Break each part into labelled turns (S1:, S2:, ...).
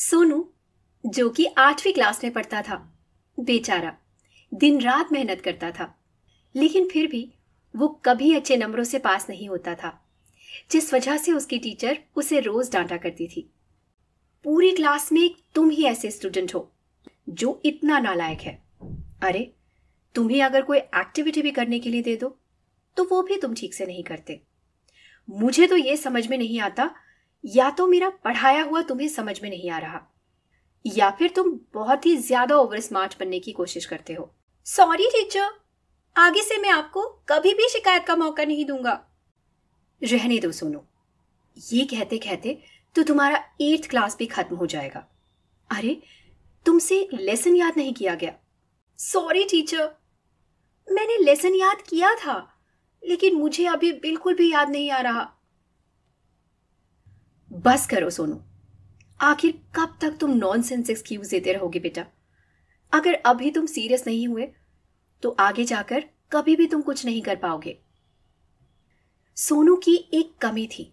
S1: सोनू, जो कि 8वीं क्लास में पढ़ता था, बेचारा दिन रात मेहनत करता था, लेकिन फिर भी वो कभी अच्छे नंबरों से पास नहीं होता था, जिस वजह से उसकी टीचर उसे रोज डांटा करती थी। पूरी क्लास में तुम ही ऐसे स्टूडेंट हो जो इतना नालायक है। अरे, तुम्हें अगर कोई एक्टिविटी भी करने के लिए दे दो तो वो भी तुम ठीक से नहीं करते। मुझे तो ये समझ में नहीं आता, या तो मेरा पढ़ाया हुआ तुम्हें समझ में नहीं आ रहा, या फिर तुम बहुत ही ज्यादा ओवर स्मार्ट बनने की कोशिश करते हो। सॉरी टीचर, आगे से मैं आपको कभी भी शिकायत का मौका नहीं दूंगा। रहने दो सोनू, ये कहते कहते तो तुम्हारा 8th क्लास भी खत्म हो जाएगा। अरे, तुमसे एक लेसन याद नहीं किया गया। सॉरी टीचर, मैंने लेसन याद किया था, लेकिन मुझे अभी बिल्कुल भी याद नहीं आ रहा। बस करो सोनू, आखिर कब तक तुम नॉनसेंस एक्सक्यूज देते रहोगे बेटा? अगर अभी तुम सीरियस नहीं हुए तो आगे जाकर कभी भी तुम कुछ नहीं कर पाओगे। सोनू की एक कमी थी,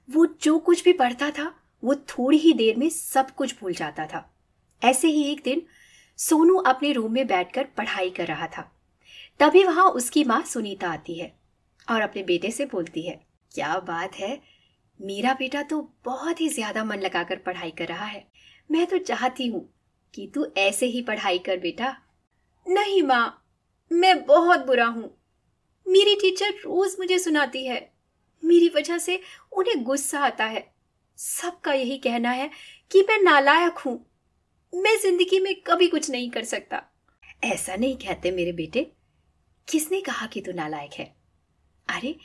S1: वो जो कुछ भी पढ़ता था वो थोड़ी ही देर में सब कुछ भूल जाता था। ऐसे ही एक दिन सोनू अपने रूम में बैठकर पढ़ाई कर रहा था। तभी वहां उसकी माँ सुनीता आती है और अपने बेटे से बोलती है, क्या बात है, मेरा बेटा तो बहुत ही ज्यादा मन लगाकर पढ़ाई कर रहा है। मैं तो चाहती हूँ कि तू ऐसे ही पढ़ाई कर बेटा। नहीं माँ, मैं बहुत बुरा हूँ। मेरी टीचर रोज मुझे सुनाती है, मेरी वजह से उन्हें गुस्सा आता है। सबका यही कहना है कि मैं नालायक हूँ, मैं जिंदगी में कभी कुछ नहीं कर सकता। ऐसा नहीं कहते मेरे बेटे, किसने कहा कि तू नालायक है? अरे,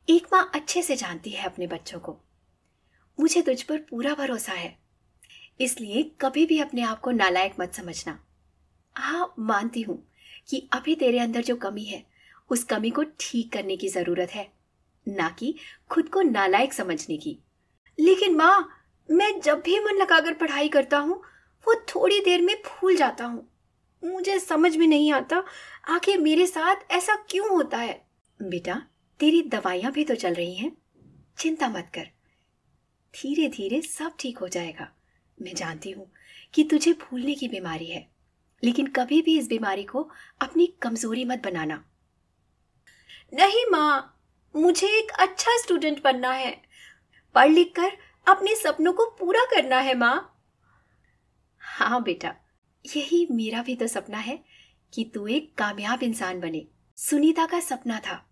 S1: एक माँ अच्छे से जानती है अपने बच्चों को। मुझे तुझ पर पूरा भरोसा है, इसलिए कभी भी अपने आप को नालायक मत समझना। हाँ, मानती हूँ कि अभी तेरे अंदर जो कमी है उस कमी को ठीक करने की जरूरत है, ना कि खुद को नालायक समझने की। लेकिन माँ, मैं जब भी मन लगाकर पढ़ाई करता हूँ वो थोड़ी देर में भूल जाता हूँ। मुझे समझ में नहीं आता आखिर मेरे साथ ऐसा क्यों होता है। बेटा, तेरी दवाइयां भी तो चल रही हैं, चिंता मत कर, धीरे धीरे सब ठीक हो जाएगा। मैं जानती हूँ कि तुझे भूलने की बीमारी है, लेकिन कभी भी इस बीमारी को अपनी कमजोरी मत बनाना। नहीं माँ, मुझे एक अच्छा स्टूडेंट बनना है, पढ़ लिख कर अपने सपनों को पूरा करना है माँ। हाँ बेटा, यही मेरा भी तो सपना है कि तू एक कामयाब इंसान बने। सुनीता का सपना था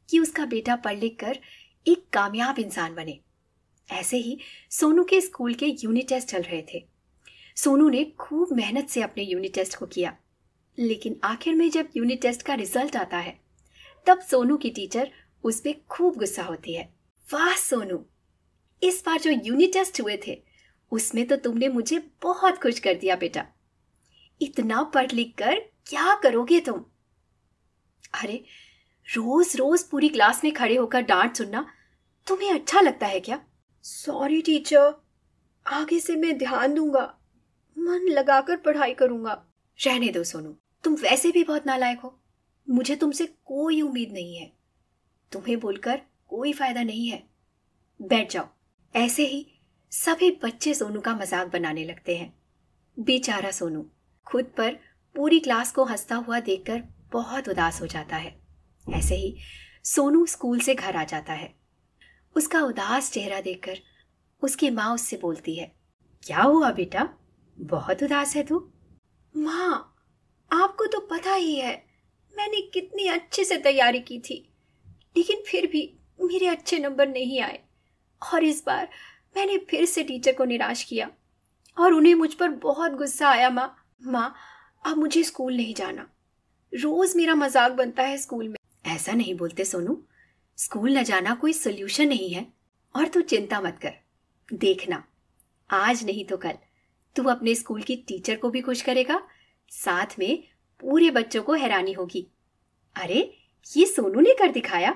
S1: कि उसका बेटा पढ़ लिख कर एक कामयाब इंसान बने। ऐसे ही सोनू के स्कूल के यूनिट टेस्ट चल रहे थे। सोनू ने खूब मेहनत से अपने यूनिट टेस्ट को किया, लेकिन आखिर में जब यूनिट टेस्ट का रिजल्ट आता है तब सोनू की टीचर उस पर खूब गुस्सा होती है। वाह सोनू, इस बार जो यूनिट टेस्ट हुए थे उसमें तो तुमने मुझे बहुत खुश कर दिया बेटा। इतना पढ़ लिख कर क्या करोगे तुम? अरे, रोज रोज पूरी क्लास में खड़े होकर डांट सुनना तुम्हें अच्छा लगता है क्या? सॉरी टीचर, आगे से मैं ध्यान दूंगा, मन लगाकर पढ़ाई करूंगा। रहने दो सोनू, तुम वैसे भी बहुत नालायक हो, मुझे तुमसे कोई उम्मीद नहीं है। तुम्हें बोलकर कोई फायदा नहीं है, बैठ जाओ। ऐसे ही सभी बच्चे सोनू का मजाक बनाने लगते हैं। बेचारा सोनू खुद पर पूरी क्लास को हंसता हुआ देखकर बहुत उदास हो जाता है। ऐसे ही सोनू स्कूल से घर आ जाता है। उसका उदास चेहरा देखकर उसकी माँ उससे बोलती है, क्या हुआ बेटा, बहुत उदास है तू? माँ, आपको तो पता ही है मैंने कितनी अच्छे से तैयारी की थी, लेकिन फिर भी मेरे अच्छे नंबर नहीं आए, और इस बार मैंने फिर से टीचर को निराश किया और उन्हें मुझ पर बहुत गुस्सा आया। माँ, अब मुझे स्कूल नहीं जाना, रोज मेरा मजाक बनता है स्कूल में। ऐसा नहीं बोलते सोनू, स्कूल न जाना कोई सोल्यूशन नहीं है। और तू चिंता मत कर, देखना आज नहीं तो कल तू अपने स्कूल की टीचर को भी खुश करेगा, साथ में पूरे बच्चों को हैरानी होगी। अरे, ये सोनू ने कर दिखाया।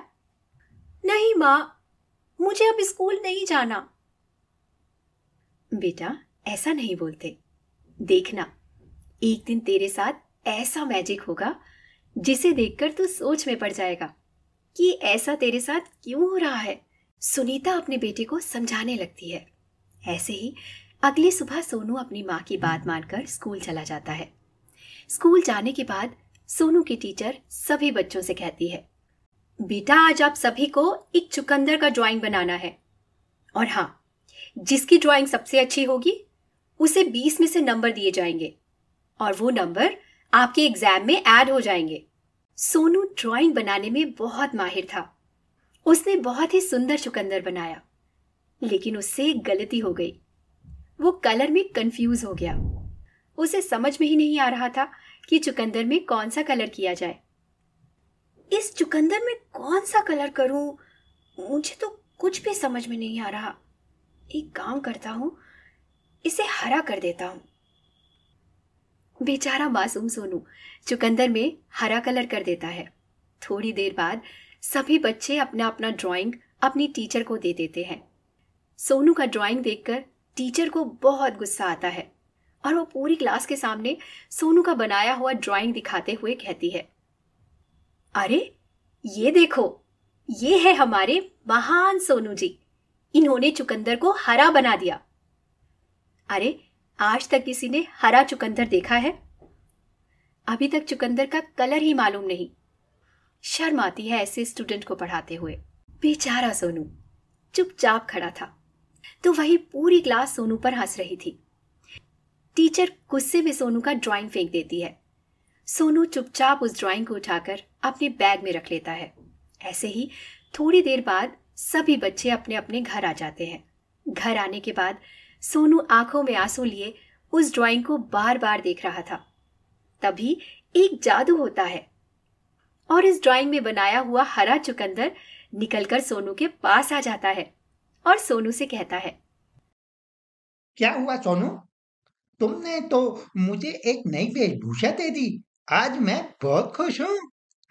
S1: नहीं माँ, मुझे अब स्कूल नहीं जाना। बेटा, ऐसा नहीं बोलते, देखना एक दिन तेरे साथ ऐसा मैजिक होगा जिसे देखकर तू सोच में पड़ जाएगा कि ऐसा तेरे साथ क्यों हो रहा है। सुनीता अपने बेटे को समझाने लगती है। ऐसे ही अगली सुबह सोनू अपनी माँ की बात मानकर स्कूल चला जाता है। स्कूल जाने के बाद सोनू की टीचर सभी बच्चों से कहती है, बेटा आज आप सभी को एक चुकंदर का ड्राइंग बनाना है, और हाँ, जिसकी ड्राइंग सबसे अच्छी होगी उसे 20 में से नंबर दिए जाएंगे और वो नंबर आपके एग्जाम में ऐड हो जाएंगे। सोनू ड्राइंग बनाने में बहुत माहिर था। उसने बहुत ही सुंदर चुकंदर बनाया, लेकिन उससे एक गलती हो गई। वो कलर में कंफ्यूज हो गया। उसे समझ में ही नहीं आ रहा था कि चुकंदर में कौन सा कलर किया जाए। इस चुकंदर में कौन सा कलर करूं? मुझे तो कुछ भी समझ में नहीं आ रहा। एक काम करता हूं, इसे हरा कर देता हूं। बेचारा मासूम सोनू चुकंदर में हरा कलर कर देता है। थोड़ी देर बाद सभी बच्चे अपना अपना ड्राइंग अपनी टीचर को दे देते हैं। सोनू का ड्राइंग देखकर टीचर को बहुत गुस्सा आता है और वो पूरी क्लास के सामने सोनू का बनाया हुआ ड्राइंग दिखाते हुए कहती है, अरे ये देखो, ये है हमारे महान सोनू जी। इन्होंने चुकंदर को हरा बना दिया। अरे आज तक किसी ने हरा चुकंदर देखा है? अभी तक चुकंदर का कलर ही मालूम नहीं। शर्म आती है ऐसे स्टूडेंट को पढ़ाते हुए। बेचारा सोनू चुपचाप खड़ा था, तो वही पूरी क्लास सोनू पर हंस रही थी। टीचर गुस्से में सोनू का ड्राइंग फेंक देती है। सोनू चुपचाप उस ड्राइंग को उठाकर अपने बैग में रख लेता है। ऐसे ही थोड़ी देर बाद सभी बच्चे अपने अपने घर आ जाते हैं। घर आने के बाद सोनू आंखों में आंसू लिए उस ड्राइंग को बार बार देख रहा था। तभी एक जादू होता है और इस ड्राइंग में बनाया हुआ हरा चुकंदर निकलकर सोनू के पास आ जाता है और सोनू से कहता है,
S2: क्या हुआ सोनू? तुमने तो मुझे एक नई वेशभूषा दे दी। आज मैं बहुत खुश हूँ।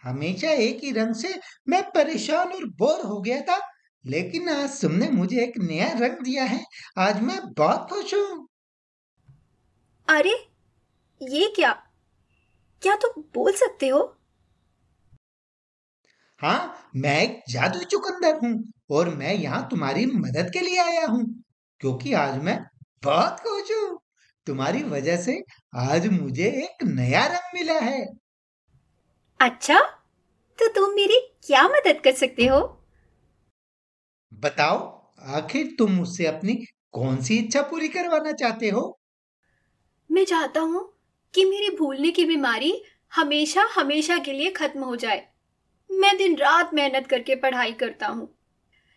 S2: हमेशा एक ही रंग से मैं परेशान और बोर हो गया था, लेकिन आज तुमने मुझे एक नया रंग दिया है। आज मैं बहुत खुश हूँ।
S1: अरे ये क्या? क्या तुम बोल सकते हो?
S2: हाँ, मैं एक जादुई चुकंदर हूँ और मैं यहाँ तुम्हारी मदद के लिए आया हूँ, क्योंकि आज मैं बहुत खुश हूँ। तुम्हारी वजह से आज मुझे एक नया रंग मिला है।
S1: अच्छा, तो तुम मेरी क्या मदद कर सकते हो?
S2: बताओ, आखिर तुम मुझसे अपनी कौन सी इच्छा पूरी करवाना चाहते हो?
S1: मैं चाहता हूँ कि मेरी भूलने की बीमारी हमेशा हमेशा के लिए खत्म हो जाए। मैं दिन रात मेहनत करके पढ़ाई करता हूँ,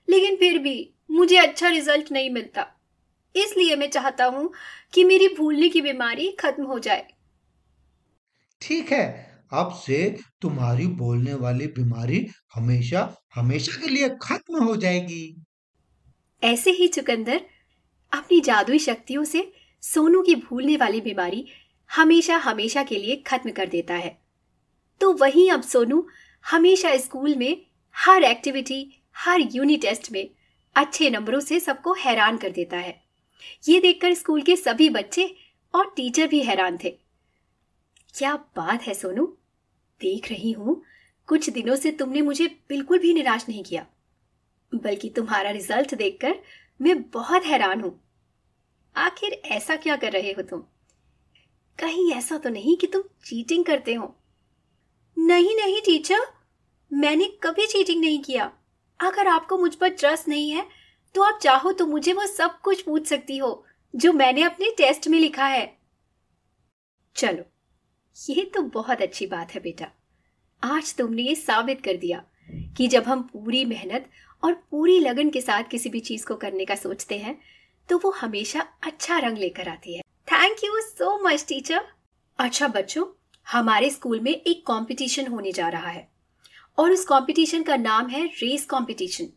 S1: लेकिन फिर भी मुझे अच्छा रिजल्ट नहीं मिलता। इसलिए मैं चाहता हूँ कि मेरी भूलने की बीमारी खत्म हो जाए।
S2: ठीक है, अब से तुम्हारी बोलने वाली बीमारी हमेशा हमेशा के लिए खत्म हो जाएगी।
S1: ऐसे ही चुकंदर अपनी जादुई शक्तियों से सोनू की भूलने वाली बीमारी हमेशा हमेशा के लिए खत्म कर देता है। तो वहीं अब सोनू हमेशा स्कूल में हर एक्टिविटी, हर यूनिट टेस्ट में अच्छे नंबरों से सबको हैरान कर देता है। ये देखकर स्कूल के सभी बच्चे और टीचर भी हैरान थे। क्या बात है सोनू, देख रही हूं कुछ दिनों से तुमने मुझे बिल्कुल भी निराश नहीं किया, बल्कि तुम्हारा रिजल्ट देखकर मैं बहुत हैरान हूं। आखिर ऐसा क्या कर रहे हो तुम? कहीं ऐसा तो नहीं कि तुम चीटिंग करते हो? नहीं नहीं टीचर, मैंने कभी चीटिंग नहीं किया। अगर आपको मुझ पर ट्रस्ट नहीं है तो आप चाहो तो मुझे वो सब कुछ पूछ सकती हो जो मैंने अपने टेस्ट में लिखा है। चलो, ये तो बहुत अच्छी बात है बेटा। आज तुमने ये साबित कर दिया कि जब हम पूरी मेहनत और पूरी लगन के साथ किसी भी चीज को करने का सोचते हैं तो वो हमेशा अच्छा रंग लेकर आती है। Thank you so much teacher. अच्छा बच्चों, हमारे स्कूल में एक कंपटीशन होने जा रहा है और उस कंपटीशन का नाम है रेस कंपटीशन।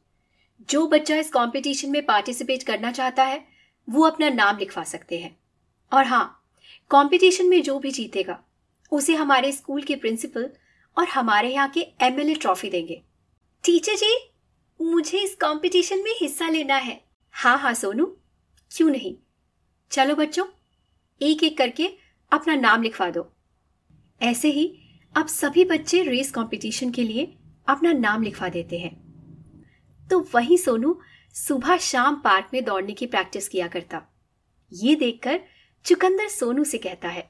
S1: जो बच्चा इस कंपटीशन में पार्टिसिपेट करना चाहता है वो अपना नाम लिखवा सकते हैं। और हाँ, कंपटीशन में जो भी जीतेगा उसे हमारे स्कूल के प्रिंसिपल और हमारे यहाँ के एमएलए ट्रॉफी देंगे। टीचर जी, मुझे इस कंपटीशन में हिस्सा लेना है। हाँ हाँ सोनू, क्यों नहीं। चलो बच्चों, एक एक करके अपना नाम लिखवा दो। ऐसे ही अब सभी बच्चे रेस कंपटीशन के लिए अपना नाम लिखवा देते हैं। तो वही सोनू सुबह शाम पार्क में दौड़ने की प्रैक्टिस किया करता। ये देखकर चुकंदर सोनू से कहता है,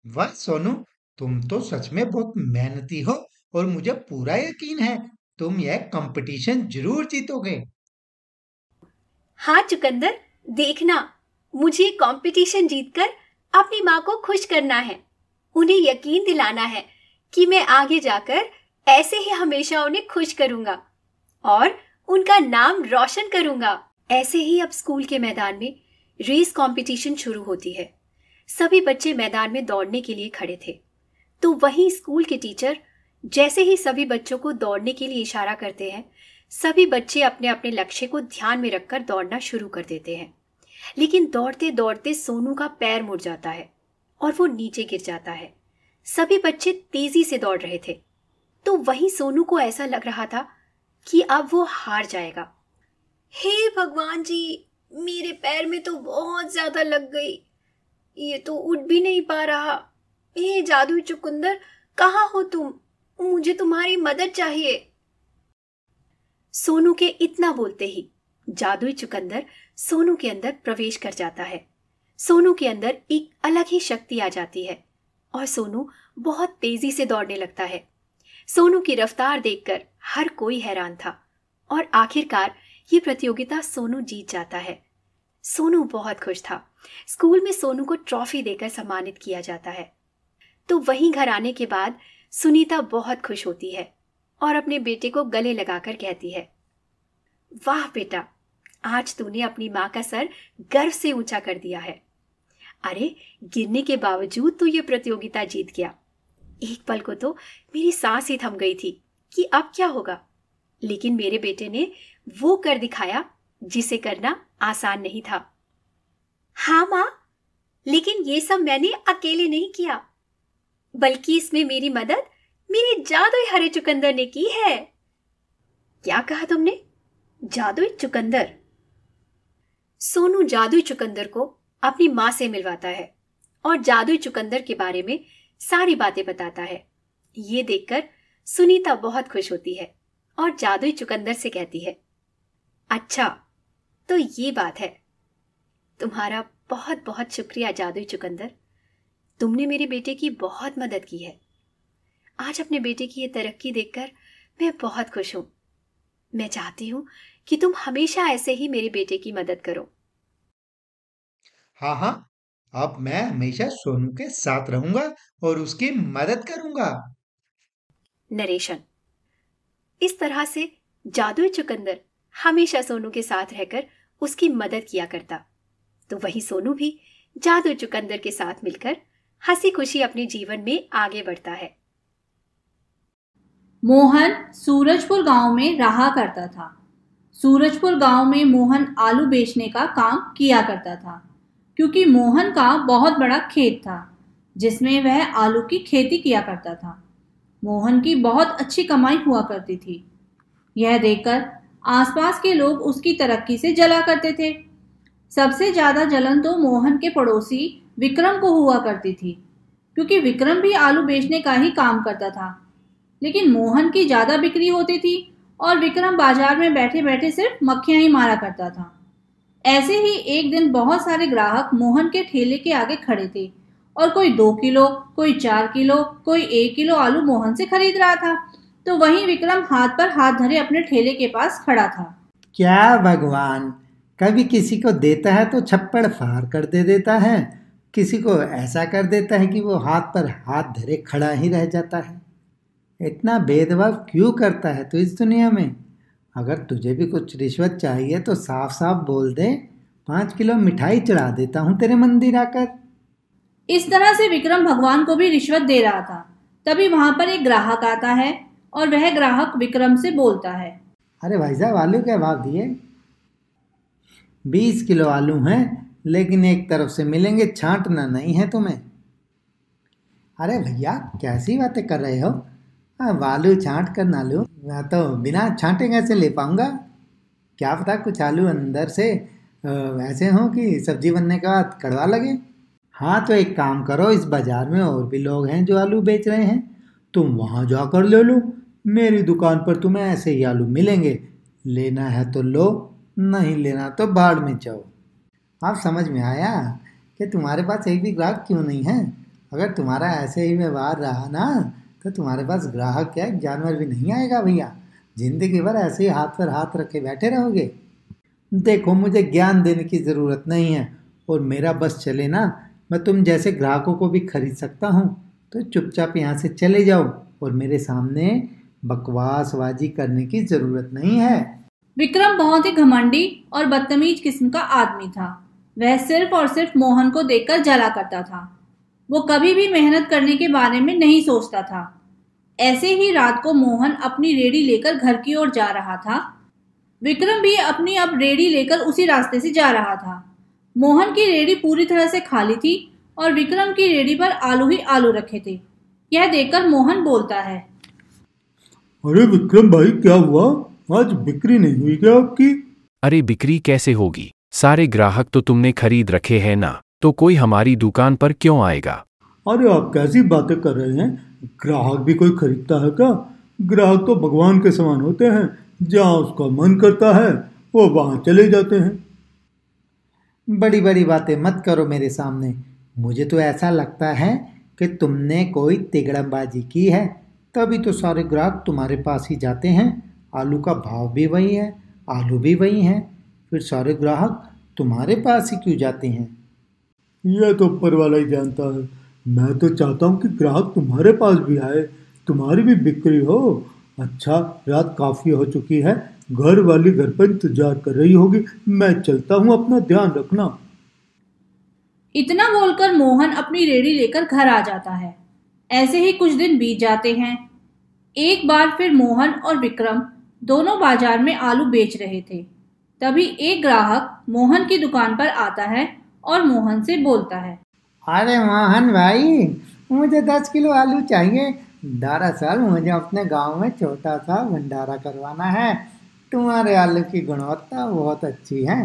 S2: वाह सोनू, तुम तो सच में बहुत मेहनती हो और मुझे पूरा यकीन है तुम यह कंपटीशन जरूर जीतोगे।
S1: हाँ चुकंदर, देखना, मुझे कंपटीशन जीतकर अपनी माँ को खुश करना है। उन्हें यकीन दिलाना है कि मैं आगे जाकर ऐसे ही हमेशा उन्हें खुश करूंगा और उनका नाम रोशन करूंगा। ऐसे ही अब स्कूल के मैदान में रेस कंपटीशन शुरू होती है। सभी बच्चे मैदान में दौड़ने के लिए खड़े थे। तो वहीं स्कूल के टीचर जैसे ही सभी बच्चों को दौड़ने के लिए इशारा करते हैं, सभी बच्चे अपने अपने लक्ष्य को ध्यान में रखकर दौड़ना शुरू कर देते हैं। लेकिन दौड़ते दौड़ते सोनू का पैर मुड़ जाता है और वो नीचे गिर जाता है। सभी बच्चे तेजी से दौड़ रहे थे, तो वहीं सोनू को ऐसा लग रहा था कि अब वो हार जाएगा। हे भगवान जी, मेरे पैर में तो बहुत ज्यादा लग गई, ये तो उठ भी नहीं पा रहा। हे जादुई चुकंदर, कहाँ हो तुम? मुझे तुम्हारी मदद चाहिए। सोनू के इतना बोलते ही जादुई चुकंदर सोनू के अंदर प्रवेश कर जाता है। सोनू के अंदर एक अलग ही शक्ति आ जाती है और सोनू बहुत तेजी से दौड़ने लगता है। सोनू की रफ्तार देखकर हर कोई हैरान था और आखिरकार ये प्रतियोगिता सोनू जीत जाता है। सोनू बहुत खुश था। स्कूल में सोनू को ट्रॉफी देकर सम्मानित किया जाता है। तो वहीं घर आने के बाद सुनीता बहुत खुश होती है और अपने बेटे को गले लगाकर कहती है, वाह बेटा, आज तूने अपनी माँ का सर गर्व से ऊंचा कर दिया है। अरे, गिरने के बावजूद तू ये प्रतियोगिता जीत गया। एक पल को तो मेरी सांस ही थम गई थी कि अब क्या होगा, लेकिन मेरे बेटे ने वो कर दिखाया जिसे करना आसान नहीं था। हाँ माँ, लेकिन ये सब मैंने अकेले नहीं किया, बल्कि इसमें मेरी मदद मेरे जादुई हरे चुकंदर ने की है। क्या कहा तुमने? जादुई चुकंदर? सोनू जादुई चुकंदर को अपनी माँ से मिलवाता है और जादुई चुकंदर के बारे में सारी बातें बताता है। ये देखकर सुनीता बहुत खुश होती है और जादुई चुकंदर से कहती है, अच्छा, तो ये बात है। तुम्हारा बहुत बहुत शुक्रिया जादुई चुकंदर, तुमने मेरे बेटे की बहुत मदद की है। आज अपने बेटे की ये तरक्की देखकर मैं बहुत खुश हूं। मैं चाहती हूं कि तुम हमेशा ऐसे ही मेरे बेटे की मदद करो।
S2: हाँ हाँ, अब मैं हमेशा सोनू के साथ रहूंगा और उसकी मदद करूंगा।
S1: नरेशन। इस तरह से जादुई चुकंदर हमेशा सोनू के साथ रहकर उसकी मदद किया करता। तो वही सोनू भी जादुई चुकंदर के साथ मिलकर हंसी खुशी अपने जीवन में आगे बढ़ता है।
S3: मोहन सूरजपुर गांव में रहा करता था। सूरजपुर गांव में मोहन आलू बेचने का काम किया करता था, क्योंकि मोहन का बहुत बड़ा खेत था जिसमें वह आलू की खेती किया करता था। मोहन की बहुत अच्छी कमाई हुआ करती थी। यह देखकर आसपास के लोग उसकी तरक्की से जला करते थे। सबसे ज्यादा जलन तो मोहन के पड़ोसी विक्रम को हुआ करती थी, क्योंकि विक्रम भी आलू बेचने का ही काम करता था। लेकिन मोहन की ज्यादा बिक्री होती थी और विक्रम बाजार में बैठे बैठे सिर्फ मक्खियां ही मारा करता था। ऐसे ही एक दिन बहुत सारे ग्राहक मोहन के ठेले के आगे खड़े थे और कोई 2 किलो, कोई 4 किलो, कोई 1 किलो आलू मोहन से खरीद रहा था। तो वहीं विक्रम हाथ पर हाथ धरे अपने ठेले के पास खड़ा था।
S4: क्या भगवान, कभी किसी को देता है तो छप्पड़ फाड़ कर दे देता है, किसी को ऐसा कर देता है कि वो हाथ पर हाथ धरे खड़ा ही रह जाता है। इतना भेदभाव क्यों करता है तू इस दुनिया में? अगर तुझे भी कुछ रिश्वत चाहिए तो साफ साफ बोल दे, 5 किलो मिठाई चढ़ा देता हूँ तेरे मंदिर आकर।
S3: इस तरह से विक्रम भगवान को भी रिश्वत दे रहा था। तभी वहां पर एक ग्राहक आता है और वह ग्राहक विक्रम से बोलता है,
S4: अरे भाई साहब, आलू क्या भाव दिए? 20 किलो आलू हैं, लेकिन एक तरफ से मिलेंगे, छांटना नहीं है तुम्हें। अरे भैया, कैसी बातें कर रहे हो? आलू छांट कर ना लूँ, मैं तो बिना छांटे कैसे ले पाऊंगा? क्या पता कुछ आलू अंदर से वैसे हों कि सब्जी बनने का बाद कड़वा लगे। हाँ तो एक काम करो, इस बाजार में और भी लोग हैं जो आलू बेच रहे हैं, तुम वहाँ जाकर ले लो। मेरी दुकान पर तुम्हें ऐसे ही आलू मिलेंगे, लेना है तो लो, नहीं लेना तो बाढ़ में जाओ। अब समझ में आया कि तुम्हारे पास एक भी ग्राहक क्यों नहीं है। अगर तुम्हारा ऐसे ही व्यवहार रहा ना तो तुम्हारे पास ग्राहक क्या एक जानवर भी नहीं आएगा भैया। जिंदगी भर ऐसे ही हाथ पर हाथ रखे बैठे रहोगे। देखो, मुझे ज्ञान देने की ज़रूरत नहीं है और मेरा बस चले ना मैं तुम जैसे ग्राहकों को भी खरीद सकता हूँ। तो चुपचाप यहाँ से चले जाओ और मेरे सामने बकवासबाजी करने की ज़रूरत नहीं है।
S3: विक्रम बहुत ही घमंडी और बदतमीज किस्म का आदमी था। वह सिर्फ और सिर्फ मोहन को देखकर जला करता था। वो कभी भी मेहनत करने के बारे में नहीं सोचता था। ऐसे ही रात को मोहन अपनी रेडी लेकर घर की ओर जा रहा था। विक्रम भी अपनी अब रेडी लेकर उसी रास्ते से जा रहा था। मोहन की रेडी पूरी तरह से खाली थी और विक्रम की रेडी पर आलू ही आलू रखे थे। यह देखकर मोहन बोलता है,
S5: अरे विक्रम भाई, क्या हुआ? आज बिक्री नहीं हुई क्या आपकी?
S6: अरे बिक्री कैसे होगी? सारे ग्राहक तो तुमने खरीद रखे हैं ना, तो कोई हमारी दुकान पर क्यों आएगा?
S5: अरे आप कैसी बातें कर रहे हैं? ग्राहक भी कोई खरीदता है क्या? ग्राहक तो भगवान के समान होते हैं। जहाँ उसका मन करता है वो वहाँ चले जाते हैं।
S4: बड़ी बड़ी बातें मत करो मेरे सामने। मुझे तो ऐसा लगता है कि तुमने कोई तिगड़मबाजी की है, तभी तो सारे ग्राहक तुम्हारे पास ही जाते हैं। आलू का भाव भी वही है, आलू भी वही हैं, फिर सारे ग्राहक तुम्हारे पास ही क्यों जाते हैं?
S5: यह तो ऊपर वाला ही जानता है। मैं तो चाहता हूँ कि ग्राहक तुम्हारे पास भी आए, तुम्हारी भी बिक्री हो। अच्छा, रात काफ़ी हो चुकी है, घर वाली घर पर इंतजार कर रही होगी। मैं चलता हूँ, अपना ध्यान रखना।
S3: इतना बोलकर मोहन अपनी रेडी लेकर घर आ जाता है। ऐसे ही कुछ दिन बीत जाते हैं। एक बार फिर मोहन और विक्रम दोनों बाजार में आलू बेच रहे थे। तभी एक ग्राहक मोहन की दुकान पर आता है और मोहन से बोलता है,
S4: अरे मोहन भाई, मुझे 10 किलो आलू चाहिए। दरअसल मुझे अपने गांव में छोटा सा भंडारा करवाना है। तुम्हारे आलू की गुणवत्ता बहुत अच्छी है।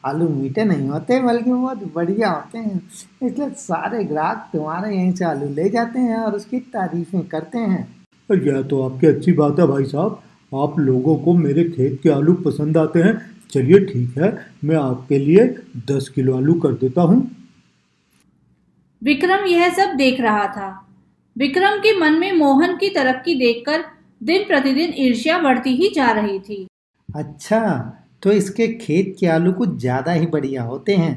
S4: आलू मीठे नहीं होते बल्कि बहुत बढ़िया होते हैं, इसलिए सारे ग्राहक तुम्हारे यहीं से आलू ले जाते हैं और उसकी तारीफें करते हैं।
S5: यह तो आपकी अच्छी बात है भाई साहब। आप लोगों को मेरे खेत के आलू पसंद आते हैं। चलिए ठीक है, मैं आपके लिए 10 किलो आलू कर देता हूँ।
S3: विक्रम यह सब देख रहा था। विक्रम के मन में मोहन की तरक्की देखकर दिन प्रतिदिन ईर्ष्या बढ़ती ही जा रही थी।
S4: अच्छा, तो इसके खेत के आलू कुछ ज़्यादा ही बढ़िया होते हैं।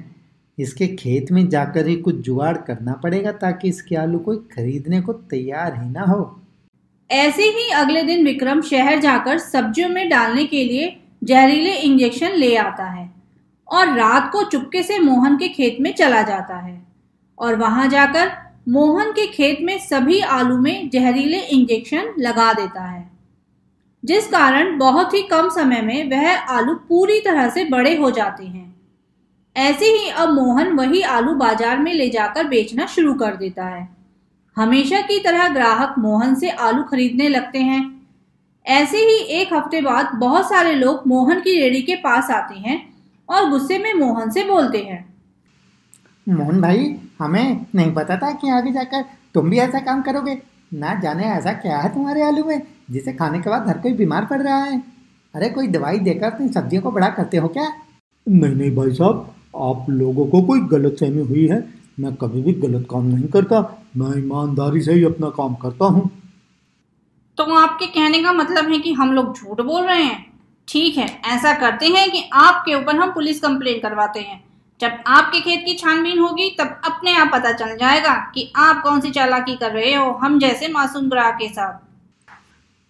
S4: इसके खेत में जाकर ही कुछ जुगाड़ करना पड़ेगा ताकि इसके आलू कोई खरीदने को तैयार ही ना हो।
S3: ऐसे ही अगले दिन विक्रम शहर जाकर सब्जियों में डालने के लिए जहरीले इंजेक्शन ले आता है और रात को चुपके से मोहन के खेत में चला जाता है और वहां जाकर मोहन के खेत में सभी आलू में जहरीले इंजेक्शन लगा देता है, जिस कारण बहुत ही कम समय में वह आलू पूरी तरह से बड़े हो जाते हैं। ऐसे ही अब मोहन वही आलू बाजार में ले जाकर बेचना शुरू कर देता है। हमेशा की तरह ग्राहक मोहन से आलू खरीदने लगते हैं। ऐसे ही एक हफ्ते बाद बहुत सारे लोग मोहन की रेहड़ी के पास आते हैं और गुस्से में मोहन से बोलते हैं,
S4: मोहन भाई, हमें नहीं पता था कि आगे जाकर तुम भी ऐसा काम करोगे। ना जाने ऐसा क्या है तुम्हारे आलू में जिसे खाने के बाद हर कोई बीमार पड़ रहा है। अरे कोई दवाई देकर तुम सब्जियों को बड़ा करते हो क्या?
S5: नहीं नहीं भाई साहब, आप लोगों को कोई गलतफहमी हुई है। मैं कभी भी गलत काम नहीं करता। मैं ईमानदारी से ही अपना काम करता हूँ।
S3: तो आपके कहने का मतलब है कि हम लोग झूठ बोल रहे हैं? ठीक है, ऐसा करते हैं कि आपके ऊपर हम पुलिस कंप्लेंट करवाते हैं। जब आपके खेत की छानबीन होगी तब अपने आप पता चल जाएगा कि आप कौन सी चालाकी कर रहे हो हम जैसे मासूम ग्राहक के साथ।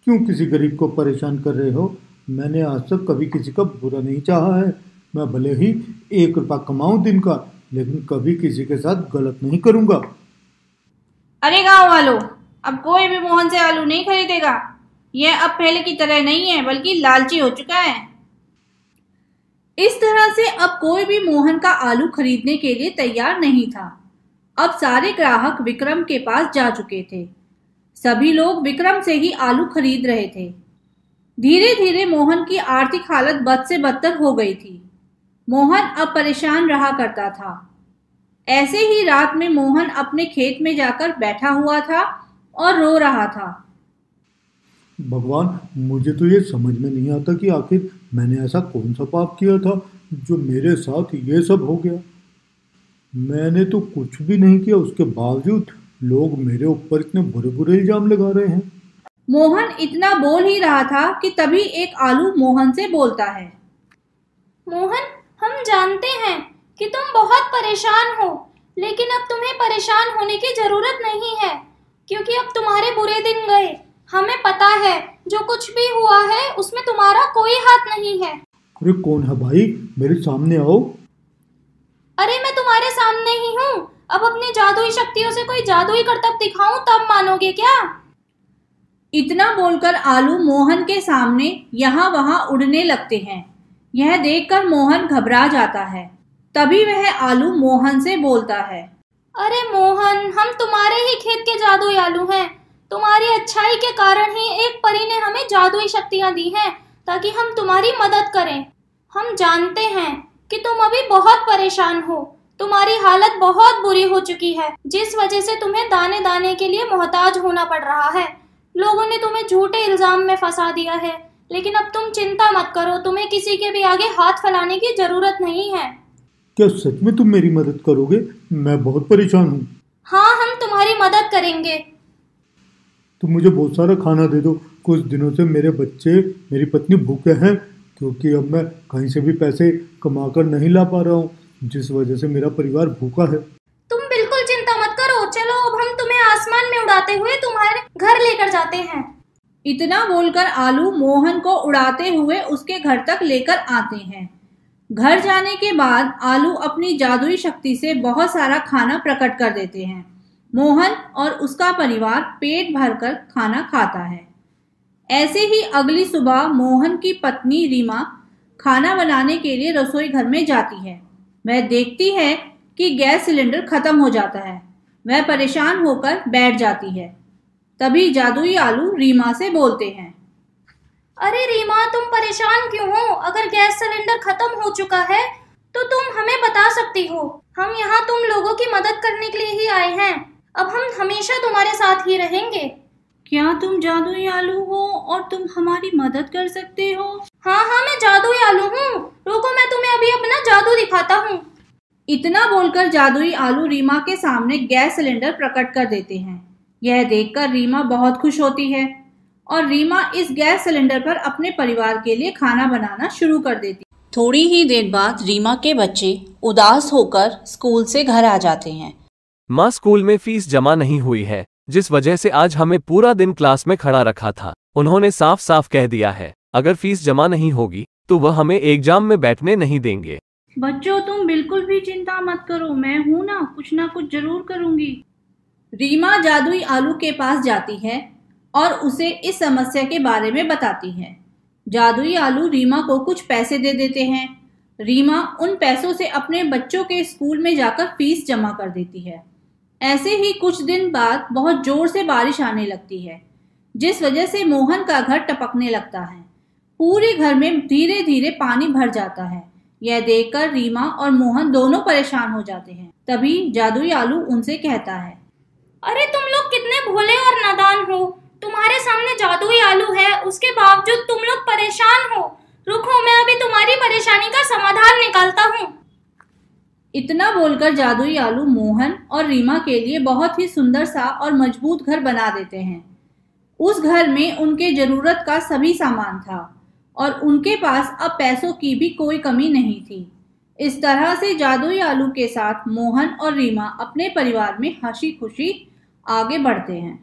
S5: क्यों किसी गरीब को परेशान कर रहे हो? मैंने आज तक कभी किसी का बुरा नहीं चाहा है। मैं भले ही 1 रुपया कमाऊं दिन का, लेकिन कभी किसी के साथ गलत नहीं करूंगा।
S3: अरे गांव वालों, अब कोई भी मोहन से आलू नहीं खरीदेगा। यह अब पहले की तरह नहीं है बल्कि लालची हो चुका है। इस तरह से अब कोई भी मोहन का आलू खरीदने के लिए तैयार नहीं था। अब सारे ग्राहक विक्रम के पास जा चुके थे। सभी लोग विक्रम से ही आलू खरीद रहे थे। धीरे धीरे मोहन की आर्थिक हालत बद से बदतर हो गई थी। मोहन अब परेशान रहा करता था। ऐसे ही रात में मोहन अपने खेत में जाकर बैठा हुआ था और रो रहा था।
S5: भगवान, मुझे तो ये समझ में नहीं आता कि आखिर मैंने ऐसा कौन सा पाप किया था जो मेरे साथ ये सब हो गया। मैंने तो कुछ भी नहीं किया, उसके बावजूद लोग मेरे ऊपर इतने बुरे बुरे इल्जाम लगा रहे हैं।
S3: मोहन इतना बोल ही रहा था कि तभी एक आलू मोहन से बोलता है।
S7: मोहन, हम जानते हैं कि तुम बहुत परेशान हो, लेकिन अब तुम्हें परेशान होने की जरूरत नहीं है, क्योंकि अब तुम्हारे बुरे दिन गए। हमें पता है जो कुछ भी हुआ है उसमें तुम्हारा कोई हाथ नहीं है।
S5: अरे कौन है भाई, मेरे सामने आओ।
S7: अरे मैं तुम्हारे सामने ही हूँ। अब अपनी जादुई शक्तियों से कोई जादुई करतब दिखाऊं तब मानोगे क्या?
S3: इतना बोलकर आलू मोहन के सामने यहाँ वहाँ उड़ने लगते हैं। यह देखकर मोहन घबरा जाता है। तभी वह आलू मोहन से बोलता है।
S7: अरे मोहन, हम तुम्हारे ही खेत के जादुई आलू हैं। तुम्हारी अच्छाई के कारण ही एक परी ने हमें जादुई शक्तियां दी हैं, ताकि हम तुम्हारी मदद करें। हम जानते हैं कि तुम अभी बहुत परेशान हो। तुम्हारी हालत बहुत बुरी हो चुकी है, जिस वजह से तुम्हें दाने दाने के लिए मोहताज होना पड़ रहा है। लोगों ने तुम्हें झूठे इल्जाम में फंसा दिया है, लेकिन अब तुम चिंता मत करो। तुम्हें किसी के भी आगे हाथ फैलाने की जरूरत नहीं है।
S5: क्या सच में तुम मेरी मदद करोगे? मैं बहुत परेशान हूँ।
S7: हाँ, हम तुम्हारी मदद करेंगे।
S5: तुम मुझे बहुत सारा खाना दे दो। कुछ दिनों से मेरे बच्चे, मेरी पत्नी भूखे हैं, क्योंकि अब मैं कहीं से भी पैसे कमाकर नहीं ला पा रहा हूँ, जिस वजह से मेरा परिवार भूखा है।
S7: तुम बिल्कुल चिंता मत करो। चलो, अब हम तुम्हें आसमान में उड़ाते हुए तुम्हारे घर लेकर जाते हैं।
S3: इतना बोलकर आलू मोहन को उड़ाते हुए उसके घर तक लेकर आते हैं। घर जाने के बाद आलू अपनी जादुई शक्ति से बहुत सारा खाना प्रकट कर देते हैं। मोहन और उसका परिवार पेट भरकर खाना खाता है। ऐसे ही अगली सुबह मोहन की पत्नी रीमा खाना बनाने के लिए रसोई घर में जाती है। वह देखती है कि गैस सिलेंडर खत्म हो जाता है। वह परेशान होकर बैठ जाती है। तभी जादुई आलू रीमा से बोलते हैं।
S7: अरे रीमा, तुम परेशान क्यों हो? अगर गैस सिलेंडर खत्म हो चुका है तो तुम हमें बता सकती हो। हम यहाँ तुम लोगों की मदद करने के लिए ही आए हैं। अब हम हमेशा तुम्हारे साथ ही रहेंगे।
S3: क्या तुम जादुई आलू हो और तुम हमारी मदद कर सकते हो?
S7: हाँ, मैं जादुई आलू हूँ। रुको, मैं तुम्हें अभी अपना जादू दिखाता हूँ।
S3: इतना बोलकर जादुई आलू रीमा के सामने गैस सिलेंडर प्रकट कर देते हैं। यह देखकर रीमा बहुत खुश होती है और रीमा इस गैस सिलेंडर पर अपने परिवार के लिए खाना बनाना शुरू कर देती।
S8: थोड़ी ही देर बाद रीमा के बच्चे उदास होकर स्कूल से घर आ जाते हैं।
S6: माँ, स्कूल में फीस जमा नहीं हुई है, जिस वजह से आज हमें पूरा दिन क्लास में खड़ा रखा था। उन्होंने साफ साफ कह दिया है, अगर फीस जमा नहीं होगी तो वह हमें एग्जाम में बैठने नहीं देंगे।
S3: बच्चों, तुम बिल्कुल भी चिंता मत करो, मैं हूं ना कुछ जरूर करूंगी। रीमा जादुई आलू के पास जाती है और उसे इस समस्या के बारे में बताती है। जादुई आलू रीमा को कुछ पैसे दे देते हैं। रीमा उन पैसों से अपने बच्चों के स्कूल में जाकर फीस जमा कर देती है। ऐसे ही कुछ दिन बाद बहुत जोर से बारिश आने लगती है, जिस वजह से मोहन का घर टपकने लगता है। पूरे घर में धीरे धीरे पानी भर जाता है। यह देखकर रीमा और मोहन दोनों परेशान हो जाते हैं। तभी जादुई आलू उनसे कहता है।
S7: अरे तुम लोग कितने भोले और नादान हो। तुम्हारे सामने जादुई आलू है, उसके बावजूद तुम लोग परेशान हो। रुको, मैं अभी तुम्हारी परेशानी का समाधान निकालता हूँ।
S3: इतना बोलकर जादुई आलू मोहन और रीमा के लिए बहुत ही सुंदर सा और मजबूत घर बना देते हैं। उस घर में उनके जरूरत का सभी सामान था और उनके पास अब पैसों की भी कोई कमी नहीं थी। इस तरह से जादुई आलू के साथ मोहन और रीमा अपने परिवार में हंसी खुशी आगे बढ़ते हैं।